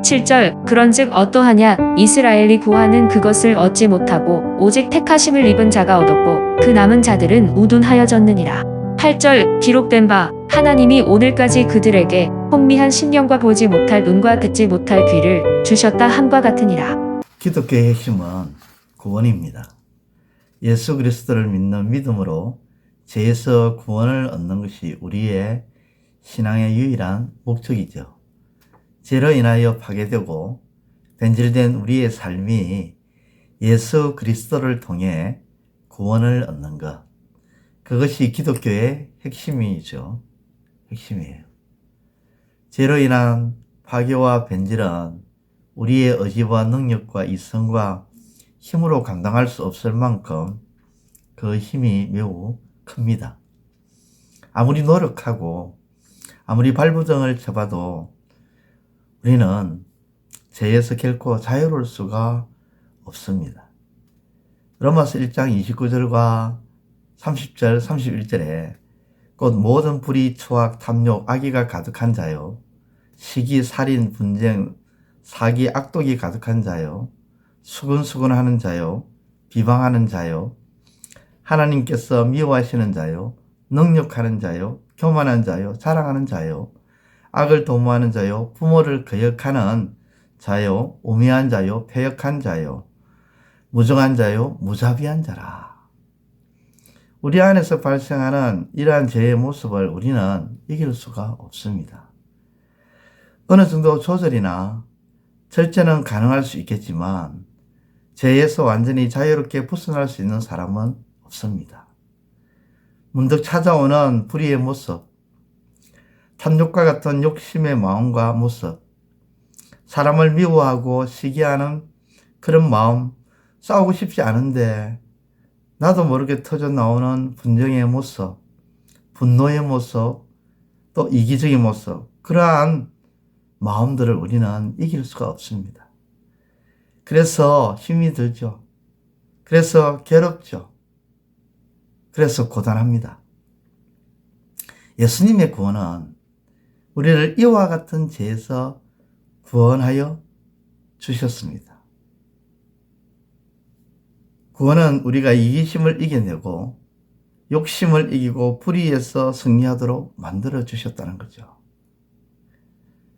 7절 그런즉 어떠하냐 이스라엘이 구하는 그것을 얻지 못하고 오직 택하심을 입은 자가 얻었고 그 남은 자들은 우둔하여졌느니라. 8절 기록된 바 하나님이 오늘까지 그들에게 혼미한 심령과 보지 못할 눈과 듣지 못할 귀를 주셨다 함과 같으니라. 기독교의 핵심은 구원입니다. 예수 그리스도를 믿는 믿음으로 죄에서 구원을 얻는 것이 우리의 신앙의 유일한 목적이죠. 죄로 인하여 파괴되고 변질된 우리의 삶이 예수 그리스도를 통해 구원을 얻는 것, 그것이 기독교의 핵심이죠. 핵심이에요. 죄로 인한 파괴와 변질은 우리의 의지와 능력과 이성과 힘으로 감당할 수 없을 만큼 그 힘이 매우 큽니다. 아무리 노력하고 아무리 발부정을 쳐봐도 우리는 죄에서 결코 자유로울 수가 없습니다. 로마서 1장 29절과 30절, 31절에 곧 모든 불의, 추악, 탐욕, 악의가 가득한 자요, 시기, 살인, 분쟁, 사기, 악독이 가득한 자요, 수근수근하는 자요, 비방하는 자요, 하나님께서 미워하시는 자요, 능욕하는 자요, 교만한 자요, 자랑하는 자요, 악을 도모하는 자요, 부모를 거역하는 자요, 우매한 자요, 패역한 자요, 무정한 자요, 무자비한 자라. 우리 안에서 발생하는 이러한 죄의 모습을 우리는 이길 수가 없습니다. 어느 정도 조절이나 절제는 가능할 수 있겠지만 죄에서 완전히 자유롭게 벗어날 수 있는 사람은 없습니다. 문득 찾아오는 불의의 모습, 탐욕과 같은 욕심의 마음과 모습, 사람을 미워하고 시기하는 그런 마음, 싸우고 싶지 않은데 나도 모르게 터져 나오는 분쟁의 모습, 분노의 모습, 또 이기적인 모습, 그러한 마음들을 우리는 이길 수가 없습니다. 그래서 힘이 들죠. 그래서 괴롭죠. 그래서 고단합니다. 예수님의 구원은 우리를 이와 같은 죄에서 구원하여 주셨습니다. 구원은 우리가 이기심을 이겨내고 욕심을 이기고 불의에서 승리하도록 만들어 주셨다는 거죠.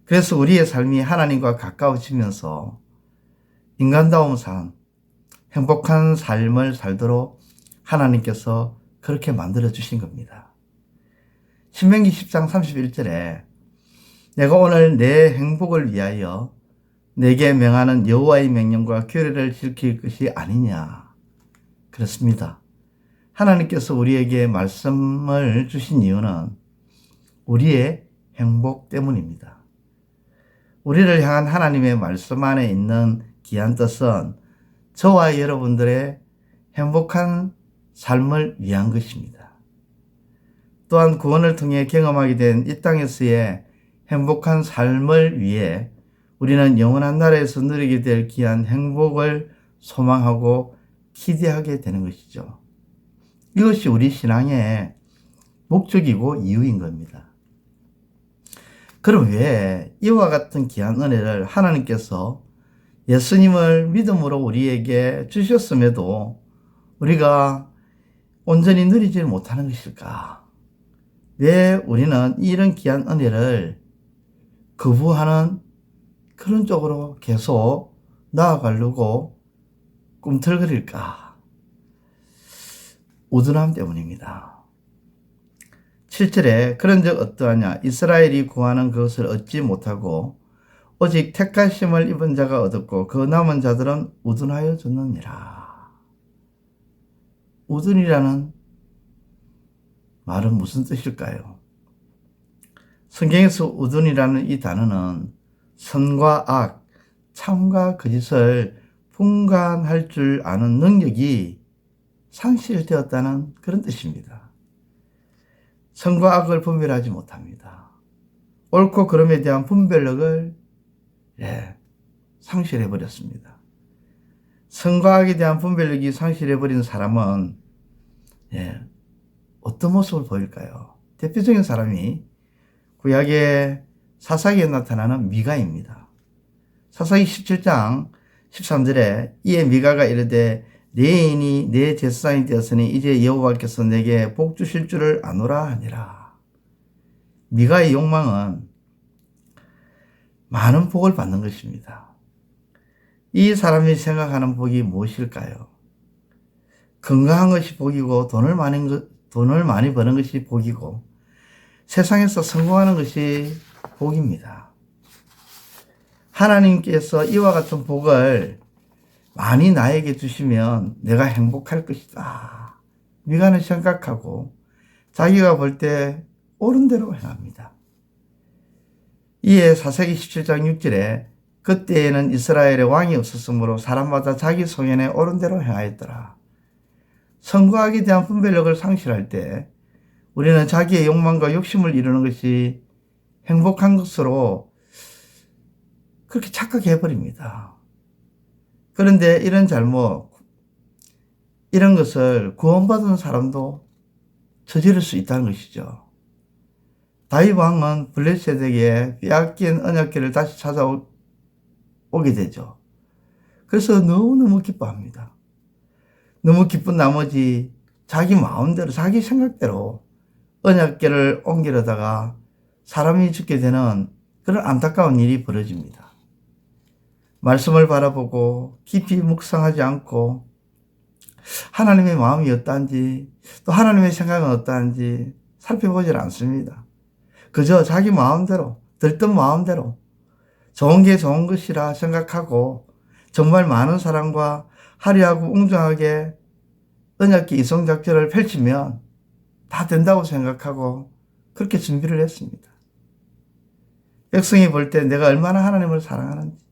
그래서 우리의 삶이 하나님과 가까워지면서 인간다운 삶, 행복한 삶을 살도록 하나님께서 그렇게 만들어 주신 겁니다. 신명기 10장 31절에 내가 오늘 내 행복을 위하여 내게 명하는 여호와의 명령과 규례를 지킬 것이 아니냐. 그렇습니다. 하나님께서 우리에게 말씀을 주신 이유는 우리의 행복 때문입니다. 우리를 향한 하나님의 말씀 안에 있는 귀한 뜻은 저와 여러분들의 행복한 삶을 위한 것입니다. 또한 구원을 통해 경험하게 된 이 땅에서의 행복한 삶을 위해 우리는 영원한 나라에서 누리게 될 귀한 행복을 소망하고 기대하게 되는 것이죠. 이것이 우리 신앙의 목적이고 이유인 겁니다. 그럼 왜 이와 같은 귀한 은혜를 하나님께서 예수님을 믿음으로 우리에게 주셨음에도 우리가 온전히 누리지 못하는 것일까? 왜 우리는 이런 귀한 은혜를 거부하는 그런 쪽으로 계속 나아가려고 꿈틀거릴까? 우둔함 때문입니다. 7절에 그런즉 어떠하냐 이스라엘이 구하는 그것을 얻지 못하고 오직 택하심을 입은 자가 얻었고 그 남은 자들은 우둔하여 졌느니라. 우둔이라는 말은 무슨 뜻일까요? 성경에서 우둔이라는 이 단어는 선과 악, 참과 거짓을 분간할 줄 아는 능력이 상실되었다는 그런 뜻입니다. 선과 악을 분별하지 못합니다. 옳고 그름에 대한 분별력을 상실해버렸습니다. 선과 악에 대한 분별력이 상실해버린 사람은 어떤 모습을 보일까요? 대표적인 사람이 구약의 사사기에 나타나는 미가입니다. 사사기 17장 13절에 이에 미가가 이르되 내 애인이 내 제사장이 되었으니 이제 여호와께서 내게 복 주실 줄을 아노라 하니라. 미가의 욕망은 많은 복을 받는 것입니다. 이 사람이 생각하는 복이 무엇일까요? 건강한 것이 복이고 돈을 많이 버는 것이 복이고 세상에서 성공하는 것이 복입니다. 하나님께서 이와 같은 복을 많이 나에게 주시면 내가 행복할 것이다. 미가는 생각하고 자기가 볼 때 옳은 대로 행합니다. 이에 사사기 17장 6절에 그때에는 이스라엘에 왕이 없었으므로 사람마다 자기 소견에 옳은 대로 행하였더라. 성공하기에 대한 분별력을 상실할 때 우리는 자기의 욕망과 욕심을 이루는 것이 행복한 것으로 그렇게 착각해버립니다. 그런데 이런 잘못, 이런 것을 구원받은 사람도 저지를 수 있다는 것이죠. 다윗 왕은 블레셋에게 빼앗긴 언약궤를 다시 찾아오게 되죠. 그래서 너무너무 기뻐합니다. 너무 기쁜 나머지 자기 마음대로, 자기 생각대로 언약궤를 옮기려다가 사람이 죽게 되는 그런 안타까운 일이 벌어집니다. 말씀을 바라보고 깊이 묵상하지 않고 하나님의 마음이 어떠한지 또 하나님의 생각은 어떠한지 살펴보질 않습니다. 그저 자기 마음대로, 들뜬 마음대로 좋은 게 좋은 것이라 생각하고 정말 많은 사람과 화려하고 웅장하게 언약궤 이송작전을 펼치면 다 된다고 생각하고 그렇게 준비를 했습니다. 백성이 볼 때 내가 얼마나 하나님을 사랑하는지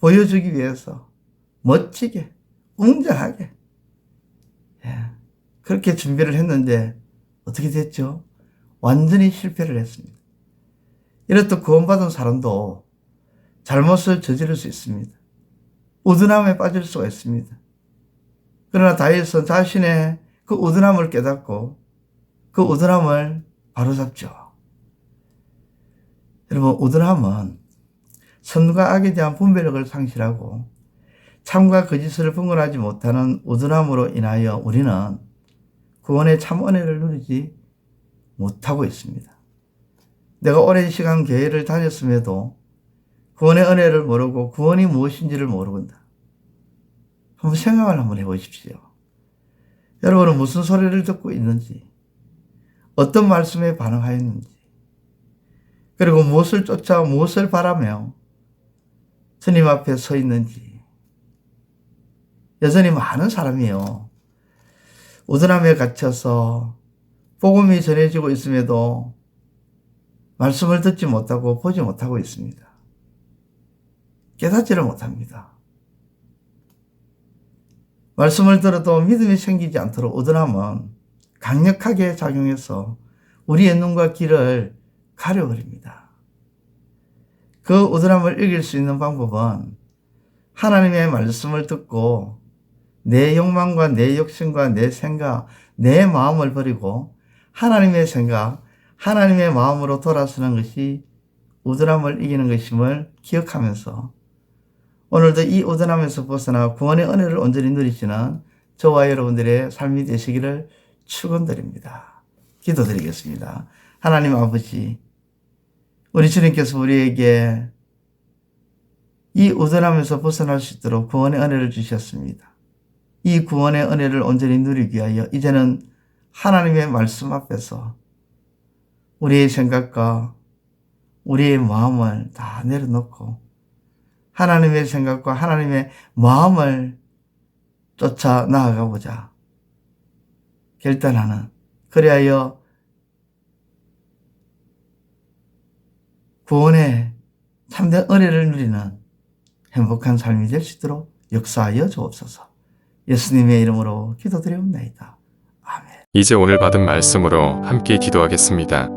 보여주기 위해서 멋지게, 웅장하게 그렇게 준비를 했는데 어떻게 됐죠? 완전히 실패를 했습니다. 이렇듯 구원받은 사람도 잘못을 저지를 수 있습니다. 우둔함에 빠질 수가 있습니다. 그러나 다윗은 자신의 그 우둔함을 깨닫고 그 우둔함을 바로잡죠. 여러분, 우둔함은 선과 악에 대한 분별력을 상실하고 참과 거짓을 분간하지 못하는 우둔함으로 인하여 우리는 구원의 참 은혜를 누리지 못하고 있습니다. 내가 오랜 시간 교회를 다녔음에도 구원의 은혜를 모르고 구원이 무엇인지를 모르겠다. 한번 생각을 한번 해보십시오. 여러분은 무슨 소리를 듣고 있는지, 어떤 말씀에 반응하였는지, 그리고 무엇을 쫓아 무엇을 바라며 주님 앞에 서 있는지. 여전히 많은 사람이요, 우둔함에 갇혀서 복음이 전해지고 있음에도 말씀을 듣지 못하고 보지 못하고 있습니다. 깨닫지를 못합니다. 말씀을 들어도 믿음이 생기지 않도록 우둔함은 강력하게 작용해서 우리의 눈과 귀를 가려버립니다. 그 우둔함을 이길 수 있는 방법은 하나님의 말씀을 듣고 내 욕망과 내 욕심과 내 생각, 내 마음을 버리고 하나님의 생각, 하나님의 마음으로 돌아서는 것이 우둔함을 이기는 것임을 기억하면서 오늘도 이 우둔함에서 벗어나 구원의 은혜를 온전히 누리시는 저와 여러분들의 삶이 되시기를 축원드립니다. 기도드리겠습니다. 하나님 아버지, 우리 주님께서 우리에게 이 우둔함에서 벗어날 수 있도록 구원의 은혜를 주셨습니다. 이 구원의 은혜를 온전히 누리기 위하여 이제는 하나님의 말씀 앞에서 우리의 생각과 우리의 마음을 다 내려놓고 하나님의 생각과 하나님의 마음을 쫓아 나아가보자 결단하는, 그리하여 구원의 참된 은혜를 누리는 행복한 삶이 될 수 있도록 역사하여 주옵소서. 예수님의 이름으로 기도드리옵나이다. 아멘. 이제 오늘 받은 말씀으로 함께 기도하겠습니다.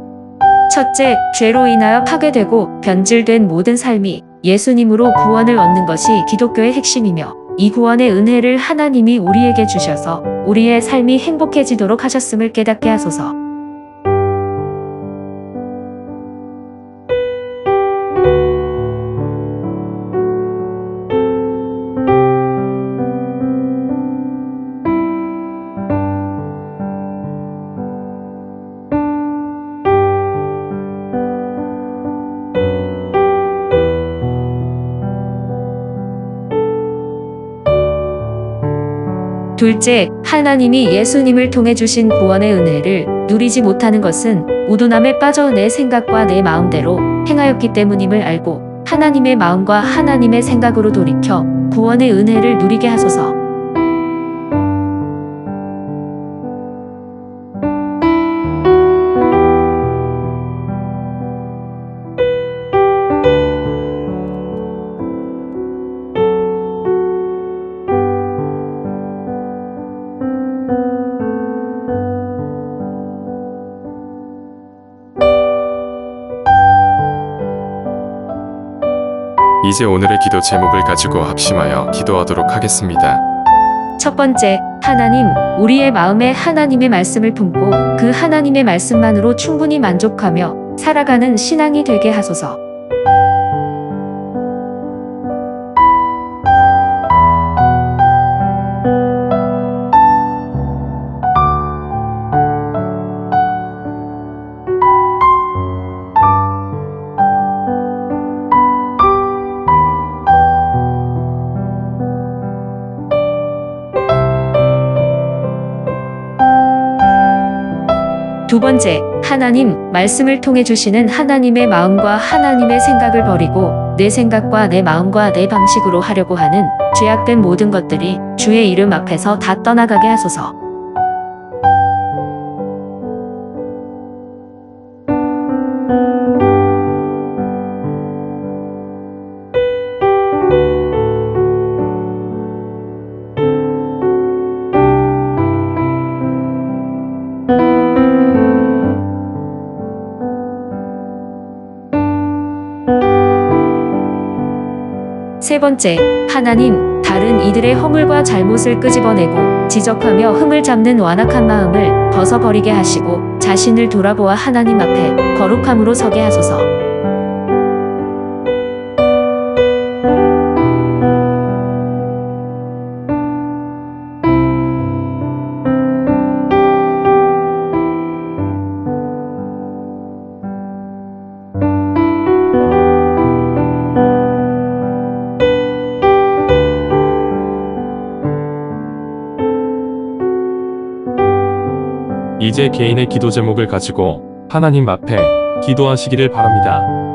첫째, 죄로 인하여 파괴되고 변질된 모든 삶이 예수님으로 구원을 얻는 것이 기독교의 핵심이며 이 구원의 은혜를 하나님이 우리에게 주셔서 우리의 삶이 행복해지도록 하셨음을 깨닫게 하소서. 둘째, 하나님이 예수님을 통해 주신 구원의 은혜를 누리지 못하는 것은 우둔함에 빠져 내 생각과 내 마음대로 행하였기 때문임을 알고 하나님의 마음과 하나님의 생각으로 돌이켜 구원의 은혜를 누리게 하소서. 이제 오늘의 기도 제목을 가지고 합심하여 기도하도록 하겠습니다. 첫 번째, 하나님, 우리의 마음에 하나님의 말씀을 품고 그 하나님의 말씀만으로 충분히 만족하며 살아가는 신앙이 되게 하소서. 두 번째, 하나님, 말씀을 통해 주시는 하나님의 마음과 하나님의 생각을 버리고 내 생각과 내 마음과 내 방식으로 하려고 하는 죄악된 모든 것들이 주의 이름 앞에서 다 떠나가게 하소서. 세 번째, 하나님, 다른 이들의 허물과 잘못을 끄집어내고 지적하며 흠을 잡는 완악한 마음을 벗어버리게 하시고 자신을 돌아보아 하나님 앞에 거룩함으로 서게 하소서. 이제 개인의 기도 제목을 가지고 하나님 앞에 기도하시기를 바랍니다.